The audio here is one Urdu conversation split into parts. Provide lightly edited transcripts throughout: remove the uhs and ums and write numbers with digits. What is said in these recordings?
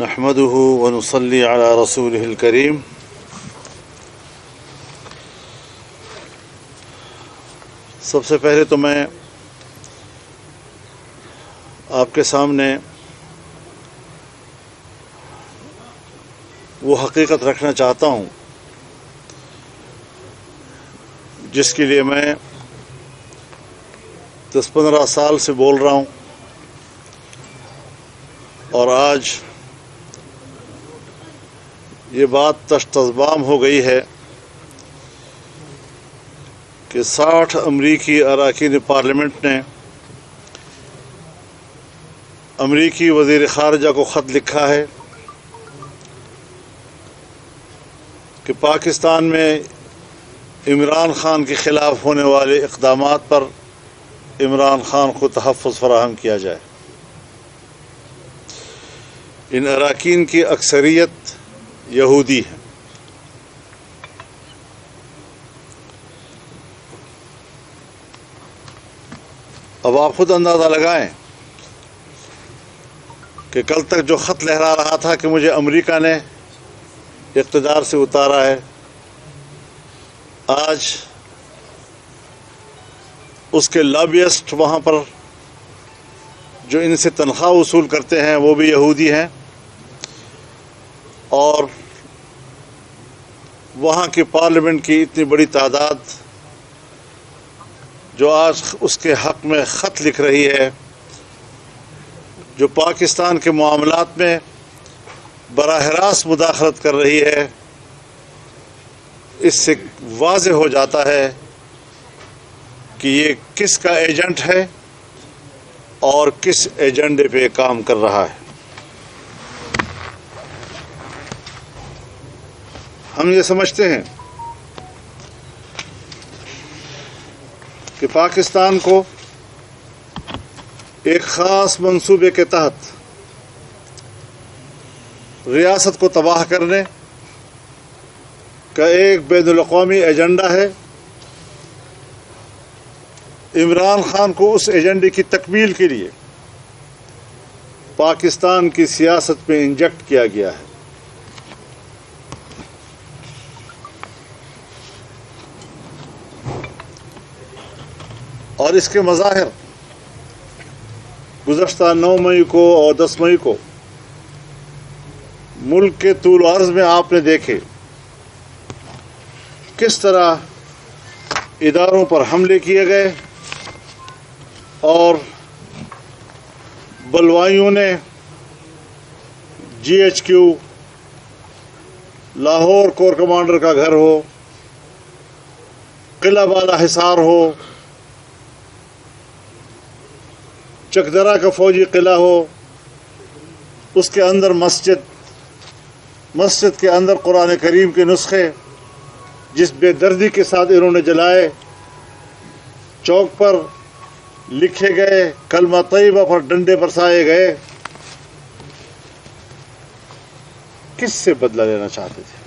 نحمده ونصلي على رسوله الكريم سب سے پہلے تو میں آپ کے سامنے وہ حقیقت رکھنا چاہتا ہوں جس کے لیے میں 10-15 سال سے بول رہا ہوں، اور آج یہ بات تشتزبام ہو گئی ہے کہ 60 امریکی اراکین پارلیمنٹ نے امریکی وزیر خارجہ کو خط لکھا ہے کہ پاکستان میں عمران خان کے خلاف ہونے والے اقدامات پر عمران خان کو تحفظ فراہم کیا جائے۔ ان اراکین کی اکثریت یہودی ہے۔ اب آپ خود اندازہ لگائیں کہ کل تک جو خط لہرا رہا تھا کہ مجھے امریکہ نے اقتدار سے اتارا ہے، آج اس کے لابیسٹ وہاں پر جو ان سے تنخواہ وصول کرتے ہیں وہ بھی یہودی ہیں، اور وہاں کی پارلیمنٹ کی اتنی بڑی تعداد جو آج اس کے حق میں خط لکھ رہی ہے، جو پاکستان کے معاملات میں براہ راست مداخلت کر رہی ہے، اس سے واضح ہو جاتا ہے کہ یہ کس کا ایجنٹ ہے اور کس ایجنڈے پہ کام کر رہا ہے۔ ہم یہ سمجھتے ہیں کہ پاکستان کو ایک خاص منصوبے کے تحت ریاست کو تباہ کرنے کا ایک بین الاقوامی ایجنڈا ہے۔ عمران خان کو اس ایجنڈے کی تکمیل کے لیے پاکستان کی سیاست میں انجیکٹ کیا گیا ہے۔ اور اس کے مظاہر گزشتہ 9 مئی کو اور 10 مئی کو ملک کے طول و عرض میں آپ نے دیکھے کس طرح اداروں پر حملے کیے گئے اور بلوائیوں نے GHQ، لاہور کور کمانڈر کا گھر ہو، قلعہ بالا حصار ہو، چکدرا کا فوجی قلعہ ہو، اس کے اندر مسجد کے اندر قرآن کریم کے نسخے جس بے دردی کے ساتھ انہوں نے جلائے، چوک پر لکھے گئے کلمہ طیبہ پر ڈنڈے برسائے گئے، کس سے بدلہ لینا چاہتے تھے؟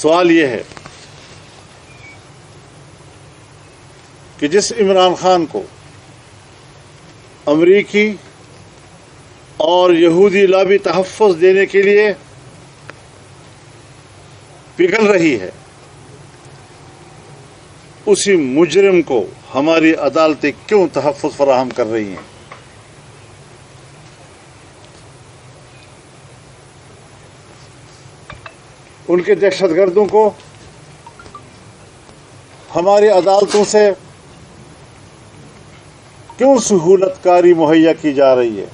سوال یہ ہے کہ جس عمران خان کو امریکی اور یہودی لابی تحفظ دینے کے لیے پگھل رہی ہے، اسی مجرم کو ہماری عدالتیں کیوں تحفظ فراہم کر رہی ہیں؟ ان کے دہشت گردوں کو ہماری عدالتوں سے کیوں سہولت کاری مہیا کی جا رہی ہے؟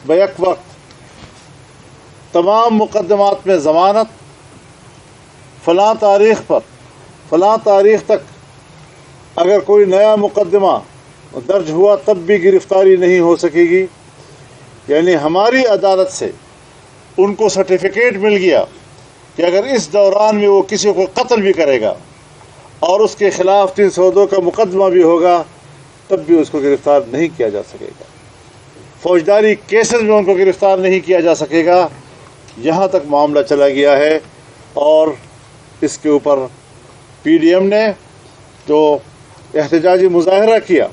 بیک وقت تمام مقدمات میں ضمانت، فلاں تاریخ پر فلاں تاریخ تک اگر کوئی نیا مقدمہ درج ہوا تب بھی گرفتاری نہیں ہو سکے گی، یعنی ہماری عدالت سے ان کو سرٹیفکیٹ مل گیا کہ اگر اس دوران میں وہ کسی کو قتل بھی کرے گا اور اس کے خلاف 302 کا مقدمہ بھی ہوگا تب بھی اس کو گرفتار نہیں کیا جا سکے گا، فوجداری کیسز میں ان کو گرفتار نہیں کیا جا سکے گا۔ یہاں تک معاملہ چلا گیا ہے، اور اس کے اوپر PDM نے جو احتجاجی مظاہرہ کیا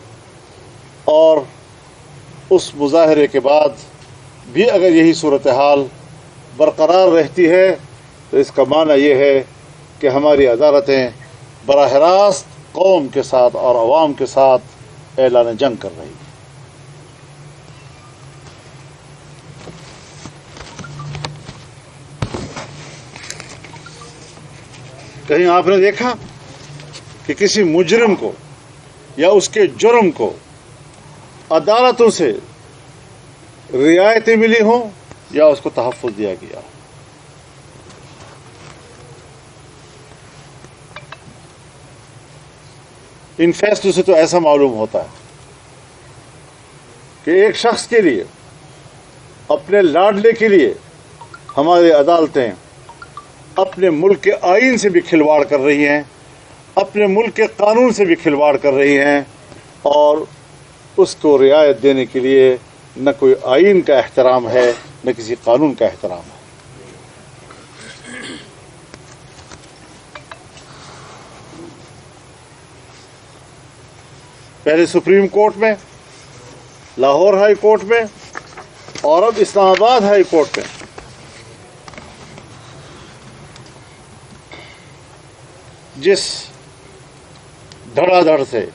اور اس مظاہرے کے بعد بھی اگر یہی صورتحال برقرار رہتی ہے تو اس کا معنی یہ ہے کہ ہماری عدالتیں براہ راست قوم کے ساتھ اور عوام کے ساتھ اعلان جنگ کر رہی ہیں۔ کہیں آپ نے دیکھا کہ کسی مجرم کو یا اس کے جرم کو عدالتوں سے رعایتیں ملی ہوں یا اس کو تحفظ دیا گیا؟ ان فیصلوں سے تو ایسا معلوم ہوتا ہے کہ ایک شخص کے لیے، اپنے لاڈلے کے لیے ہماری عدالتیں اپنے ملک کے آئین سے بھی کھلواڑ کر رہی ہیں، اپنے ملک کے قانون سے بھی کھلواڑ کر رہی ہیں، اور اس کو رعایت دینے کے لیے نہ کوئی آئین کا احترام ہے نہ کسی قانون کا احترام ہے۔ پہلے سپریم کورٹ میں، لاہور ہائی کورٹ میں، اور اب اسلام آباد ہائی کورٹ میں جس دھڑا دھڑ سے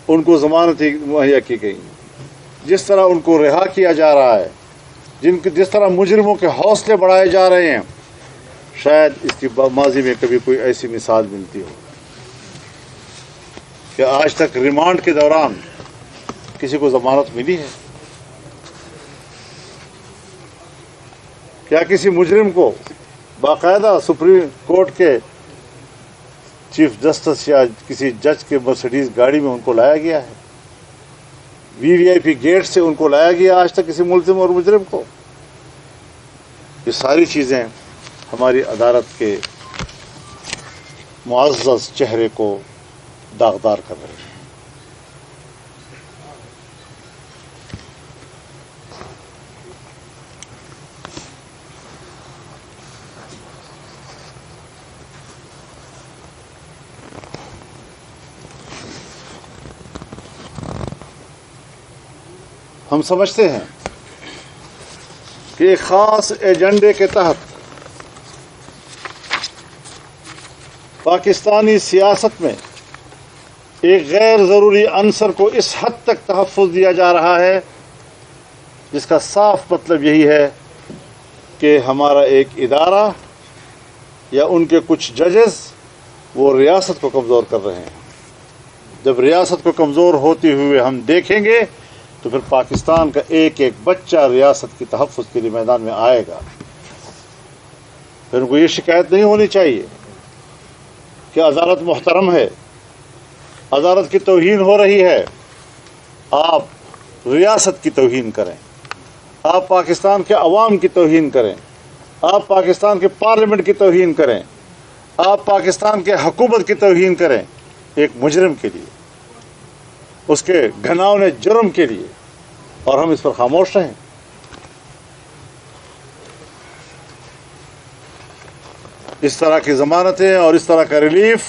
ان کو ضمانت مہیا کی گئی، جس طرح ان کو رہا کیا جا رہا ہے، جس طرح مجرموں کے حوصلے بڑھائے جا رہے ہیں، شاید اس کی ماضی میں کبھی کوئی ایسی مثال ملتی ہو کہ آج تک ریمانڈ کے دوران کسی کو ضمانت ملی ہے؟ کیا کسی مجرم کو باقاعدہ سپریم کورٹ کے چیف جسٹس یا کسی جج کے مرسڈیز گاڑی میں ان کو لایا گیا ہے؟ وی آئی پی گیٹ سے ان کو لایا گیا آج تک کسی ملزم اور مجرم کو؟ یہ ساری چیزیں ہماری عدالت کے معزز چہرے کو داغدار کر رہی ہیں۔ ہم سمجھتے ہیں کہ ایک خاص ایجنڈے کے تحت پاکستانی سیاست میں ایک غیر ضروری عنصر کو اس حد تک تحفظ دیا جا رہا ہے جس کا صاف مطلب یہی ہے کہ ہمارا ایک ادارہ یا ان کے کچھ ججز وہ ریاست کو کمزور کر رہے ہیں۔ جب ریاست کو کمزور ہوتے ہوئے ہم دیکھیں گے تو پھر پاکستان کا ایک ایک بچہ ریاست کی تحفظ کے لیے میدان میں آئے گا۔ پھر ان کو یہ شکایت نہیں ہونی چاہیے کہ عدالت محترم ہے، عدالت کی توہین ہو رہی ہے۔ آپ ریاست کی توہین کریں، آپ پاکستان کے عوام کی توہین کریں، آپ پاکستان کے پارلیمنٹ کی توہین کریں، آپ پاکستان کے حکومت کی توہین کریں ایک مجرم کے لیے، اس کے گھناؤنے جرم کے لیے، اور ہم اس پر خاموش رہیں۔ اس طرح کی ضمانتیں اور اس طرح کا ریلیف،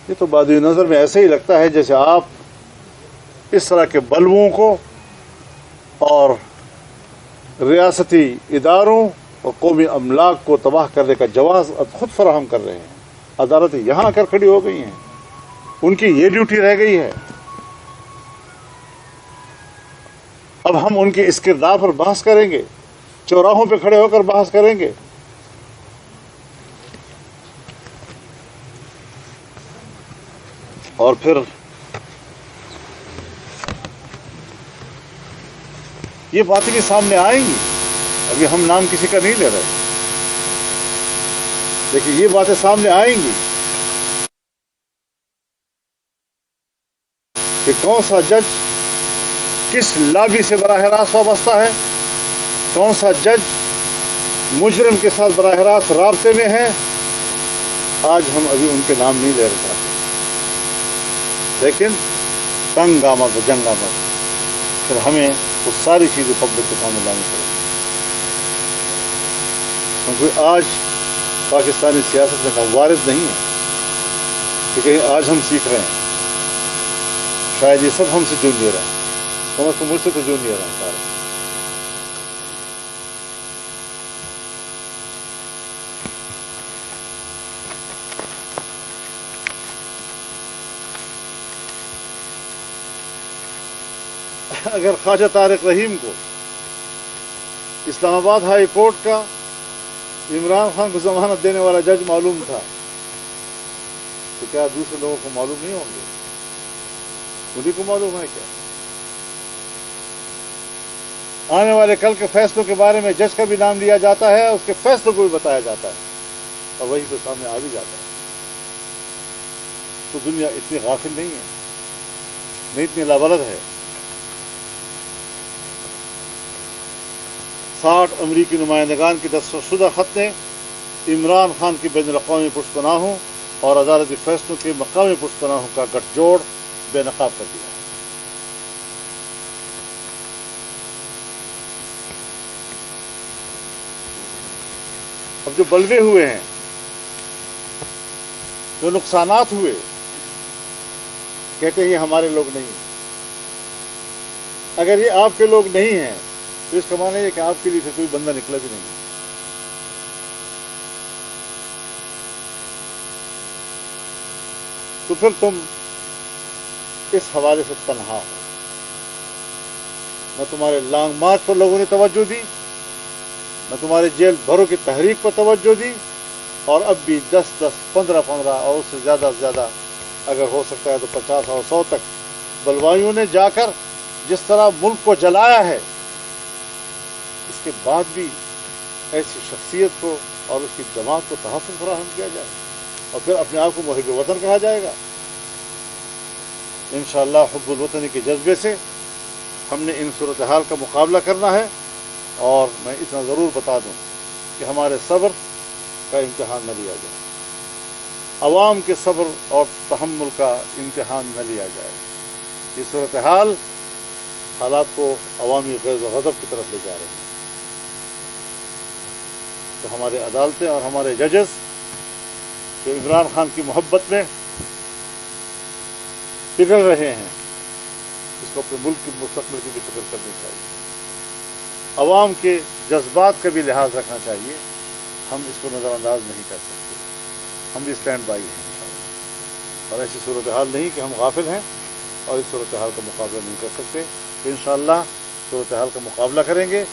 یہ تو بادی نظر میں ایسے ہی لگتا ہے جیسے آپ اس طرح کے بلبوں کو اور ریاستی اداروں اور قومی املاک کو تباہ کرنے کا جواز اب خود فراہم کر رہے ہیں۔ عدالتیں یہاں آ کر کھڑی ہو گئی ہیں، ان کی یہ ڈیوٹی رہ گئی ہے۔ اب ہم ان کے اس کردار پر بحث کریں گے، چوراہوں پہ کھڑے ہو کر بحث کریں گے۔ اور پھر یہ باتیں بھی سامنے آئیں گی، ابھی ہم نام کسی کا نہیں لے رہے، لیکن یہ باتیں سامنے آئیں گی کہ کون سا جج کس لابی سے براہ راست وابستہ ہے، کون سا جج مجرم کے ساتھ براہ راست رابطے میں ہے۔ آج ہم ابھی ان کے نام نہیں لے رہے، لیکن تنگ آمد و جنگ آمد پھر ہمیں وہ ساری چیزیں پبلک کے سامنے لانی پڑیں گی، کیونکہ آج پاکستانی سیاست میں ہم وارد نہیں ہیں۔ کہ کہیں آج ہم سیکھ رہے ہیں، شاید یہ سب ہم سے جونیئر ہیں، کم از کم مجھ سے تو جونیئر ہیں سارے۔ اگر خواجہ طارق رحیم کو اسلام آباد ہائی کورٹ کا عمران خان کو ضمانت دینے والا جج معلوم تھا تو کیا دوسرے لوگوں کو معلوم نہیں ہوں گے؟ انہیں کو معلوم ہے کیا؟ آنے والے کل کے فیصلوں کے بارے میں جج کا بھی نام لیا جاتا ہے، اس کے فیصلوں کو بھی بتایا جاتا ہے، اور وہی تو سامنے آ بھی جاتا ہے۔ تو دنیا اتنی غافل نہیں ہے، نہیں اتنی لابلد ہے۔ 60 امریکی نمائندگان کی دستخط شدہ خط نے عمران خان کی بین الاقوامی پشت پناہوں اور عدالتی فیصلوں کے مقامی پشت پناہوں کا گٹھ جوڑ بے نقاب کر دیا۔ اب جو بلوے ہوئے ہیں، جو نقصانات ہوئے، کہتے ہیں یہ ہمارے لوگ نہیں ہیں۔ اگر یہ آپ کے لوگ نہیں ہیں تو اس کا معنی ہے کہ آپ کے لیے کوئی بندہ نکلا بھی نہیں۔ تو پھر تم اس حوالے سے تنہا ہو۔ نہ تمہارے لانگ مارچ پر لوگوں نے توجہ دی، نہ تمہارے جیل بھروں کی تحریک پر توجہ دی، اور اب بھی 10-10، 15-15 اور اس سے زیادہ اگر ہو سکتا ہے تو 50 اور 100 تک بلوائیوں نے جا کر جس طرح ملک کو جلایا ہے، اس کے بعد بھی ایسی شخصیت کو اور اس کی جماعت کو تحفظ فراہم کیا جائے اور پھر اپنے آپ کو محب وطن کہا جائے گا۔ انشاءاللہ حب الوطنی کے جذبے سے ہم نے ان صورتحال کا مقابلہ کرنا ہے، اور میں اتنا ضرور بتا دوں کہ ہمارے صبر کا امتحان نہ لیا جائے، عوام کے صبر اور تحمل کا امتحان نہ لیا جائے۔ یہ صورتحال حالات کو عوامی غیظ و غضب کی طرف لے جا رہے ہیں، تو ہمارے عدالتیں اور ہمارے ججز جو عمران خان کی محبت میں پگھل رہے ہیں، اس کو اپنے ملک کے مستقبل کی بھی فکر کرنی چاہیے، عوام کے جذبات کا بھی لحاظ رکھنا چاہیے۔ ہم اس کو نظر انداز نہیں کر سکتے، ہم بھی اسٹینڈ بائی ہیں انشاءاللہ، اور ایسی صورتحال نہیں کہ ہم غافل ہیں اور اس صورتحال کا مقابلہ نہیں کر سکتے۔ انشاءاللہ صورتحال کا مقابلہ کریں گے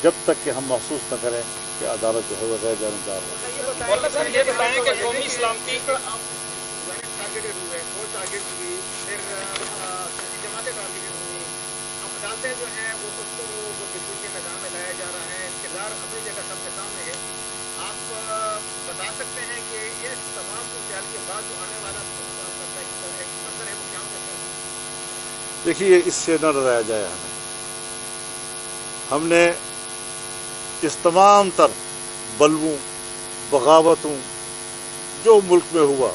جب تک کہ ہم محسوس نہ کریں کہ عدالت جو ہے وہ غیر جانبدار ہو۔ یہ بتائیں کہ قومی اسلام کی عدالتیں جو ہیں وہ سب کو بالکل کے نظام میں لایا جا رہا ہے، کردار اپنی جگہ سب کے سامنے ہے۔ آپ بتا سکتے ہیں کہ یہ تمام صورتحال کے بعد جو آنے والا منظر ہے وہ کیا ہوتا ہے؟ دیکھیے، اس سے نہ ڈرایا جائے ہم نے اس تمام تر بلووں، بغاوتوں جو ملک میں ہوا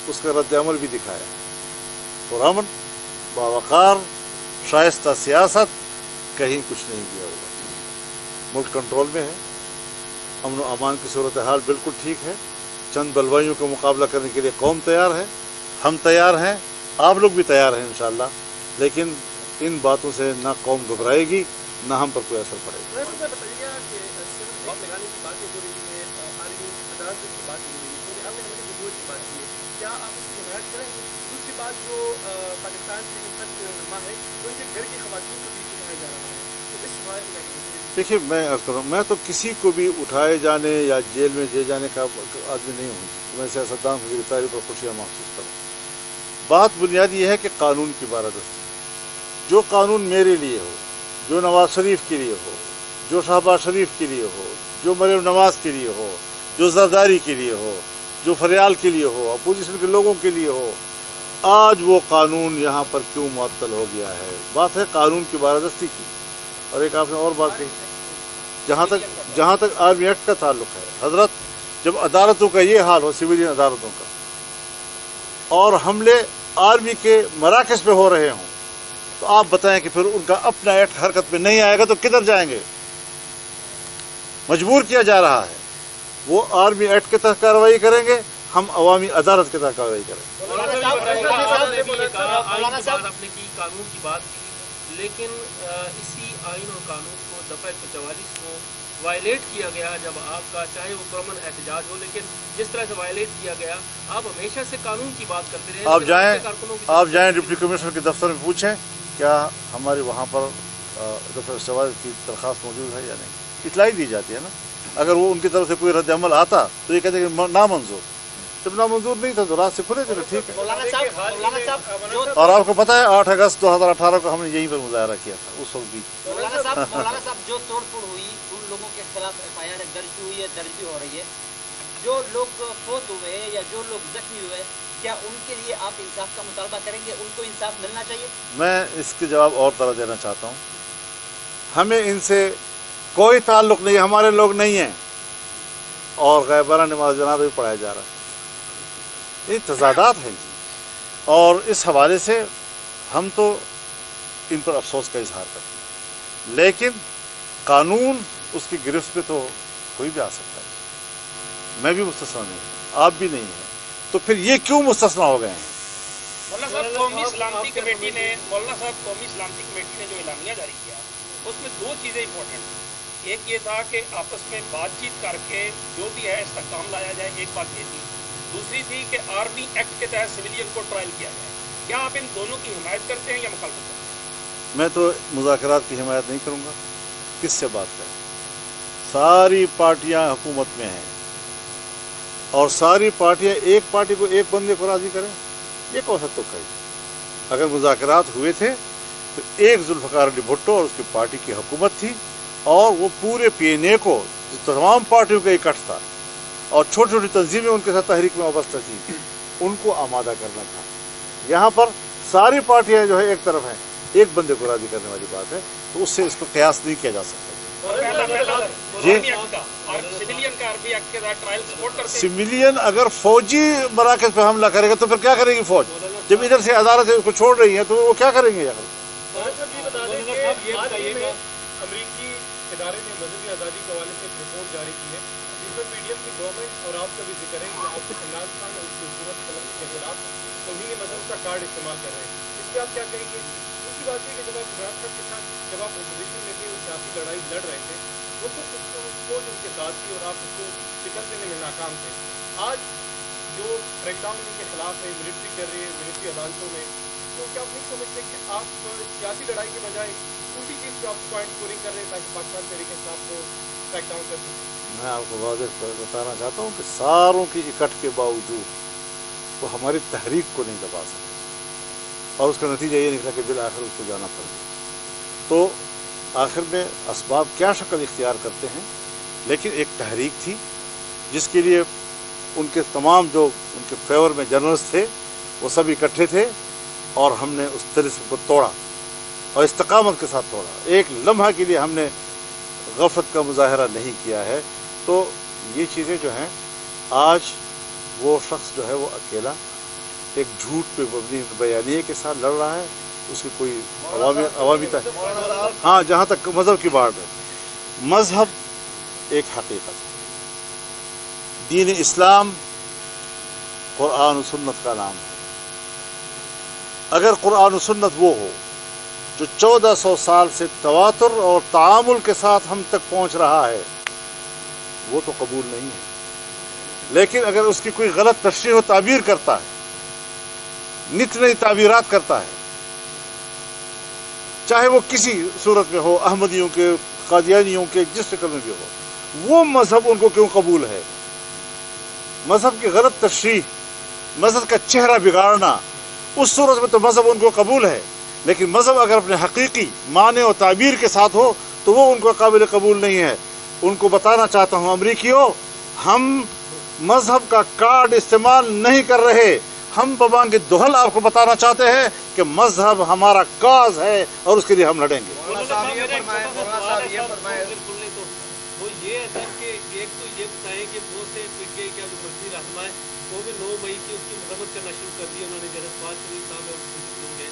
اس کا رد عمل بھی دکھایا، پرامن، باوقار، شائستہ سیاست، کہیں کچھ نہیں کیا ہوا۔ ملک کنٹرول میں ہے، امن و امان کی صورتحال بالکل ٹھیک ہے، چند بلوائیوں کا مقابلہ کرنے کے لیے قوم تیار ہے، ہم تیار ہیں، آپ لوگ بھی تیار ہیں انشاءاللہ، لیکن ان باتوں سے نہ قوم گھبرائے گی نہ ہم پر کوئی اثر پڑے گا۔ دیکھیے، میں عرض کر رہا ہوں، میں تو کسی کو بھی اٹھائے جانے یا جیل میں لے جانے کا آدمی نہیں ہوں، میں سیاستدان کی گرفتاری پر خوشیاں محسوس کروں۔ بات بنیادی یہ ہے کہ قانون کی بالادستی، جو قانون میرے لیے ہو، جو نواز شریف کے لیے ہو، جو شہباز شریف کے لیے ہو، جو مریم نواز کے لیے ہو، جو زرداری کے لیے ہو، جو فریال کے لیے ہو، اپوزیشن کے لوگوں کے لیے ہو، آج وہ قانون یہاں پر کیوں معطل ہو گیا ہے؟ بات ہے قانون کی بالادستی کی۔ اور ایک آپ نے اور بات کہی، جہاں تک آرمی ایکٹ کا تعلق ہے، حضرت، جب عدالتوں کا یہ حال ہو، سویلین عدالتوں کا، اور حملے آرمی کے مراکز پہ ہو رہے ہوں، تو آپ بتائیں کہ پھر ان کا اپنا ایکٹ حرکت میں نہیں آئے گا تو کدھر جائیں گے؟ مجبور کیا جا رہا ہے، وہ آرمی ایکٹ کے تحت کارروائی کریں گے ہم عوامی عدالت کے تحت کارروائی کریں. مولانا صاحب آپ نے کی قانون کی بات کی، لیکن اسی آئین اور قانون کو دفعہ 144 کو وائلیٹ کیا گیا جب آپ کا چاہے وہ پرامن احتجاج ہو، لیکن جس طرح سے وائلیٹ کیا گیا آپ ہمیشہ سے قانون کی بات کرتے رہے. آپ جائیں ڈپٹی کمشنر کے دفتر میں پوچھیں کیا ہمارے وہاں پر دفعہ 144 کی درخواست موجود ہے یا نہیں. اطلاع دی جاتی ہے نا. اگر وہ ان کی طرف سے کوئی رد عمل آتا تو یہ کہتے کہ نامنظور. جب نامنظور نہیں تھا تو رات سے کھلے چلے ٹھیک ہے. اور آپ کو پتہ ہے 8 اگست 2018 کو ہم نے یہیں پر مظاہرہ کیا تھا اس وقت بھی. مولانا صاحب جو توڑ پھوڑ ہوئی ان لوگوں کے خلاف FIR درج ہوئی ہے، درج بھی ہو رہی ہے. جو لوگ فوت ہوئے یا جو لوگ زخمی ہوئے کیا ان کے لیے آپ انصاف کا مطالبہ کریں گے؟ ان کو انصاف ملنا چاہیے. میں اس کے جواب اور طرح دینا چاہتا ہوں. ہمیں ان سے کوئی تعلق نہیں، ہمارے لوگ نہیں ہیں. اور غائبانہ نماز جنازہ بھی پڑھایا جا رہا ہے. یہ تضادات ہیں جی. اور اس حوالے سے ہم تو ان پر افسوس کا اظہار کرتے ہیں، لیکن قانون اس کی گرفت پہ تو کوئی بھی آ سکتا ہے. میں بھی مستثنا نہیں ہوں، آپ بھی نہیں ہیں، تو پھر یہ کیوں مستثنا ہو گئے ہیں؟ مولانا صاحب قومی سلامتی کمیٹی نے جو اعلامیہ جاری کیا اس میں 2 چیزیں امپورٹنٹ. ایک یہ تھا کہ آپس میں بات چیت کر کے جو بھی ہے استحکام لایا جائے، ایک بات یہ تھی. دوسری تھی کہ آرمی ایکٹ کے تحت سویلین کو ٹرائل کیا جائے. کیا آپ ان دونوں کی حمایت کرتے ہیں یا مخالفت کرتے ہیں؟ میں تو مذاکرات کی حمایت نہیں کروں گا. کس سے بات کریں؟ ساری پارٹیاں حکومت میں ہیں اور ساری پارٹیاں ایک پارٹی کو ایک بندے کو راضی کریں، یہ کون سا تک ہے؟ اگر مذاکرات ہوئے تھے تو ایک ذوالفقار علی بھٹو اور اس کی پارٹی کی حکومت تھی اور وہ پورے PNA کو تمام پارٹیوں کا اکٹھ تھا اور چھوٹی چھوٹی تنظیمیں ان کے ساتھ تحریک میں وابستہ تھی، ان کو آمادہ کرنا تھا. یہاں پر ساری پارٹیاں جو ہے ایک طرف ہیں، ایک بندے کو راضی کرنے والی بات ہے، تو اس سے اس کو قیاس نہیں کیا جا سکتا. سویلین اگر فوجی مراکز پہ حملہ کرے گا تو پھر کیا کرے گی فوج؟ جب ادھر سے عدالت اس کو چھوڑ رہی ہے تو وہ کیا کریں گے؟ امریکی ادارے نے مذہبی آزادی کے حوالے سے ایک رپورٹ جاری کی ہے جس میں PDM کی گورنمنٹ اور آپ کا بھی ذکر ہے کہ آپ عمران خان اور اس کی حکومت کے خلاف توہین مذہب کا کارڈ استعمال کر رہے ہیں. اس پہ آپ کیا کہیں گے؟ دوسری بات یہ کہ جب آپ عمران خان کے ساتھ جب آپ اپوزیشن میں تھے اور سیاسی لڑائی لڑ رہے تھے وہ تو فوج ان کے ساتھ تھی اور آپ اس کو شکست دینے میں ناکام تھے. آج جو کریک ڈاؤن ان کے خلاف ہے، ملٹری کر رہی ہے ملٹری عدالتوں میں، تو کیا آپ نہیں سمجھتے کہ آپ سیاسی لڑائی کے بجائے اسی چیز پہ آپ پوائنٹ اسکورنگ کر رہے ہیں تاکہ پاکستان تحریک انصاف کو کریک ڈاؤن کر سکیں؟ میں آپ کو واضح بتانا چاہتا ہوں کہ ساروں کی اکٹھ کے باوجود وہ ہماری تحریک کو نہیں دبا سکتے اور اس کا نتیجہ یہ نکلا کہ بالآخر اس کو جانا پڑ گیا. تو آخر میں اسباب کیا شکل اختیار کرتے ہیں، لیکن ایک تحریک تھی جس کے لیے ان کے تمام جو ان کے فیور میں جرنلز تھے وہ سب اکٹھے تھے اور ہم نے اس طلسم کو توڑا اور استقامت کے ساتھ توڑا. ایک لمحہ کے لیے ہم نے غفلت کا مظاہرہ نہیں کیا ہے. تو یہ چیزیں جو ہیں آج وہ شخص جو ہے وہ اکیلا ایک جھوٹ پہ مبنی بیانیے کے ساتھ لڑ رہا ہے. اس کی کوئی عوامی ہاں جہاں تک مذہب کی بات ہے، مذہب ایک حقیقت ہے. دین اسلام قرآن و سنت کا نام ہے. اگر قرآن و سنت وہ ہو جو 1400 سال سے تواتر اور تعامل کے ساتھ ہم تک پہنچ رہا ہے وہ تو قبول نہیں ہے. لیکن اگر اس کی کوئی غلط تشریح و تعبیر کرتا ہے، نت نئی تعبیرات کرتا ہے، چاہے وہ کسی صورت میں ہو، احمدیوں کے، قادیانیوں کے، جس شکل میں بھی ہو، وہ مذہب ان کو کیوں قبول ہے؟ مذہب کی غلط تشریح، مذہب کا چہرہ بگاڑنا، اس صورت میں تو مذہب ان کو قبول ہے. لیکن مذہب اگر اپنے حقیقی معنی و تعبیر کے ساتھ ہو تو وہ ان کو قابل قبول نہیں ہے. ان کو بتانا چاہتا ہوں امریکیوں، ہم مذہب کا کارڈ استعمال نہیں کر رہے. ہم ببانگ دہل آپ کو بتانا چاہتے ہیں کہ مذہب ہمارا کاز ہے اور اس کے لیے ہم لڑیں گے. وہ یہ ہے سر کہ ایک تو یہ بتائیں کہ بہت سے PTI کے جو مسجد رہنما ہے وہ بھی 9 مئی کی اس کی مذمت کرنا شروع کر دی. انہوں نے جنرل فواز شریف صاحب اور لوگ ہیں